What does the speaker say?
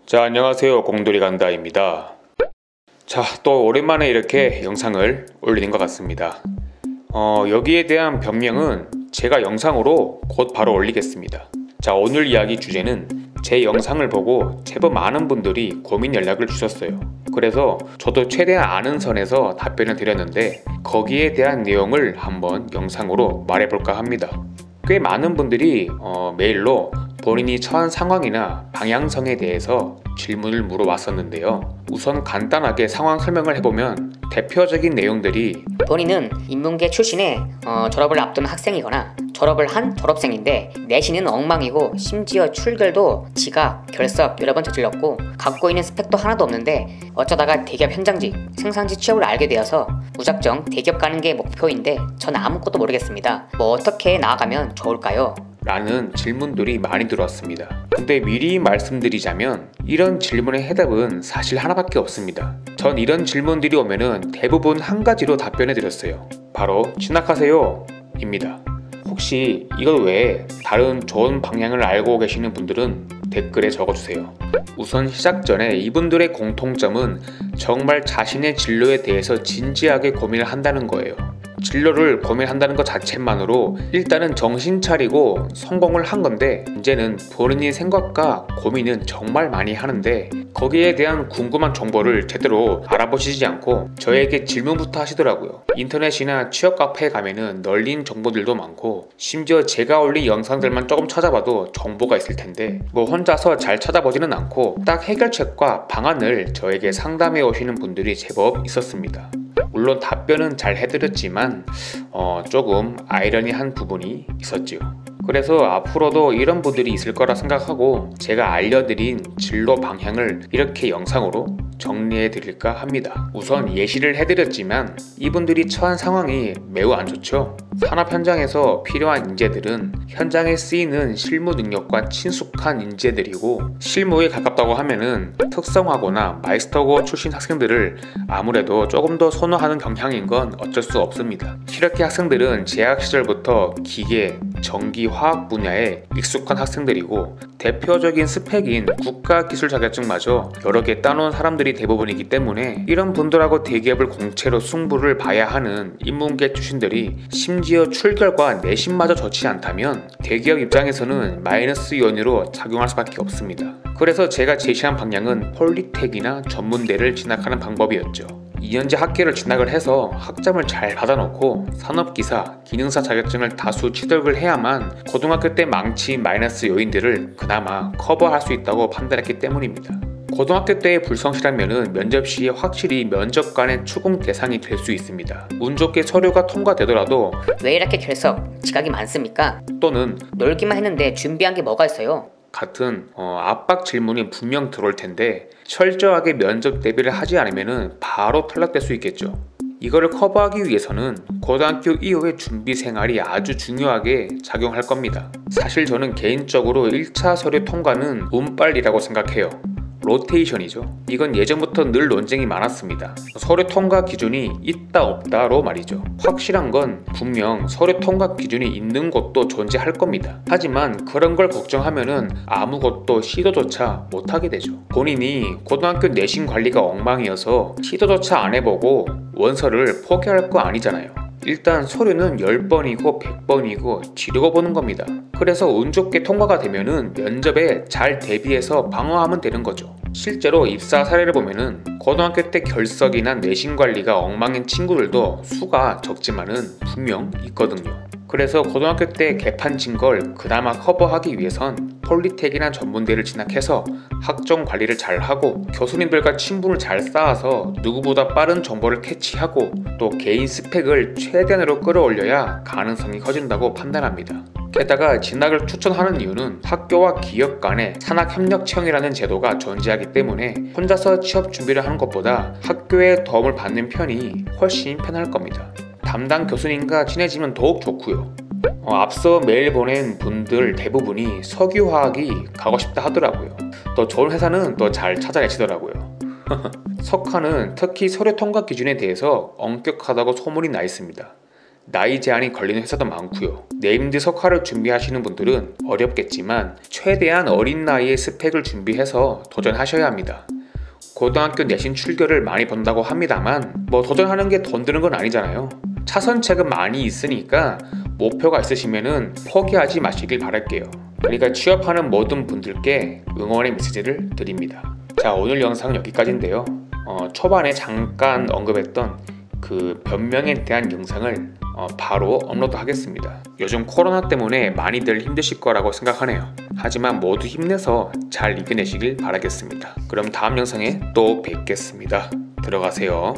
자, 안녕하세요. 공돌이 간다입니다. 자, 또 오랜만에 이렇게 영상을 올리는 것 같습니다. 여기에 대한 변명은 제가 영상으로 곧 바로 올리겠습니다. 자, 오늘 이야기 주제는 제 영상을 보고 제법 많은 분들이 고민 연락을 주셨어요. 그래서 저도 최대한 아는 선에서 답변을 드렸는데 거기에 대한 내용을 한번 영상으로 말해볼까 합니다. 꽤 많은 분들이 메일로 본인이 처한 상황이나 방향성에 대해서 질문을 물어봤었는데요. 우선 간단하게 상황 설명을 해보면 대표적인 내용들이 본인은 인문계 출신의 졸업을 앞둔 학생이거나 졸업을 한 졸업생인데 내신은 엉망이고 심지어 출결도 지각, 결석 여러 번 저질렀고 갖고 있는 스펙도 하나도 없는데 어쩌다가 대기업 현장직, 생산지 취업을 알게 되어서 무작정 대기업 가는 게 목표인데 전 아무것도 모르겠습니다. 뭐 어떻게 나아가면 좋을까요? 라는 질문들이 많이 들어왔습니다. 근데 미리 말씀드리자면 이런 질문의 해답은 사실 하나밖에 없습니다. 전 이런 질문들이 오면은 대부분 한 가지로 답변해 드렸어요. 바로 진학하세요 입니다. 혹시 이것 외에 다른 좋은 방향을 알고 계시는 분들은 댓글에 적어주세요. 우선 시작 전에 이분들의 공통점은 정말 자신의 진로에 대해서 진지하게 고민을 한다는 거예요. 진로를 고민한다는 것 자체만으로 일단은 정신 차리고 성공을 한 건데, 이제는 본인의 생각과 고민은 정말 많이 하는데 거기에 대한 궁금한 정보를 제대로 알아보시지 않고 저에게 질문부터 하시더라고요. 인터넷이나 취업 카페에 가면은 널린 정보들도 많고 심지어 제가 올린 영상들만 조금 찾아봐도 정보가 있을 텐데 뭐 혼자서 잘 찾아보지는 않고 딱 해결책과 방안을 저에게 상담해 오시는 분들이 제법 있었습니다. 물론 답변은 잘 해드렸지만 조금 아이러니한 부분이 있었지요. 그래서 앞으로도 이런 분들이 있을 거라 생각하고 제가 알려드린 진로 방향을 이렇게 영상으로 정리해 드릴까 합니다. 우선 예시를 해드렸지만 이분들이 처한 상황이 매우 안 좋죠. 산업 현장에서 필요한 인재들은 현장에 쓰이는 실무 능력과 친숙한 인재들이고, 실무에 가깝다고 하면은 특성화고나 마이스터고 출신 학생들을 아무래도 조금 더 선호하는 경향인 건 어쩔 수 없습니다. 이렇게 학생들은 재학 시절부터 기계, 전기, 화학 분야에 익숙한 학생들이고 대표적인 스펙인 국가기술 자격증마저 여러 개 따놓은 사람들이 대부분이기 때문에 이런 분들하고 대기업을 공채로 승부를 봐야 하는 인문계 출신들이 심지어 출결과 내신마저 좋지 않다면 대기업 입장에서는 마이너스 요인으로 작용할 수밖에 없습니다. 그래서 제가 제시한 방향은 폴리텍이나 전문대를 진학하는 방법이었죠. 2년제 학계를 진학을 해서 학점을 잘 받아놓고 산업기사, 기능사 자격증을 다수 취득을 해야만 고등학교 때 망친 마이너스 요인들을 그나마 커버할 수 있다고 판단했기 때문입니다. 고등학교 때의 불성실하면은 면접 시에 확실히 면접관의 추궁 대상이 될 수 있습니다. 운 좋게 서류가 통과되더라도 왜 이렇게 결석, 지각이 많습니까? 또는 놀기만 했는데 준비한 게 뭐가 있어요? 같은 압박 질문이 분명 들어올 텐데 철저하게 면접 대비를 하지 않으면 바로 탈락될 수 있겠죠. 이거를 커버하기 위해서는 고등학교 이후의 준비 생활이 아주 중요하게 작용할 겁니다. 사실 저는 개인적으로 1차 서류 통과는 운빨이라고 생각해요. 로테이션이죠. 이건 예전부터 늘 논쟁이 많았습니다. 서류 통과 기준이 있다 없다로 말이죠. 확실한 건 분명 서류 통과 기준이 있는 곳도 존재할 겁니다. 하지만 그런 걸 걱정하면은 아무것도 시도조차 못하게 되죠. 본인이 고등학교 내신 관리가 엉망이어서 시도조차 안 해보고 원서를 포기할 거 아니잖아요. 일단 서류는 10번이고 100번이고 지르고 보는 겁니다. 그래서 운 좋게 통과가 되면은 면접에 잘 대비해서 방어하면 되는 거죠. 실제로 입사 사례를 보면은 고등학교 때 결석이나 내신 관리가 엉망인 친구들도 수가 적지만은 분명 있거든요. 그래서 고등학교 때 개판친 걸 그나마 커버하기 위해선 폴리텍이나 전문대를 진학해서 학점 관리를 잘하고 교수님들과 친분을 잘 쌓아서 누구보다 빠른 정보를 캐치하고 또 개인 스펙을 최대한으로 끌어올려야 가능성이 커진다고 판단합니다. 게다가 진학을 추천하는 이유는 학교와 기업 간의 산학협력청이라는 제도가 존재하기 때문에 혼자서 취업 준비를 하는 것보다 학교의 도움을 받는 편이 훨씬 편할 겁니다. 담당 교수님과 친해지면 더욱 좋고요. 앞서 메일 보낸 분들 대부분이 석유화학이 가고 싶다 하더라고요. 또 좋은 회사는 또 잘 찾아내시더라고요. 석화는 특히 서류 통과 기준에 대해서 엄격하다고 소문이 나 있습니다. 나이 제한이 걸리는 회사도 많고요. 네임드 석화를 준비하시는 분들은 어렵겠지만 최대한 어린 나이에 스펙을 준비해서 도전하셔야 합니다. 고등학교 내신 출결을 많이 본다고 합니다만 도전하는 게 돈 드는 건 아니잖아요. 차선책은 많이 있으니까 목표가 있으시면은 포기하지 마시길 바랄게요. 그러니까 취업하는 모든 분들께 응원의 메시지를 드립니다. 자, 오늘 영상은 여기까지인데요. 초반에 잠깐 언급했던 그 변명에 대한 영상을 바로 업로드 하겠습니다. 요즘 코로나 때문에 많이들 힘드실 거라고 생각하네요. 하지만 모두 힘내서 잘 이겨내시길 바라겠습니다. 그럼 다음 영상에 또 뵙겠습니다. 들어가세요.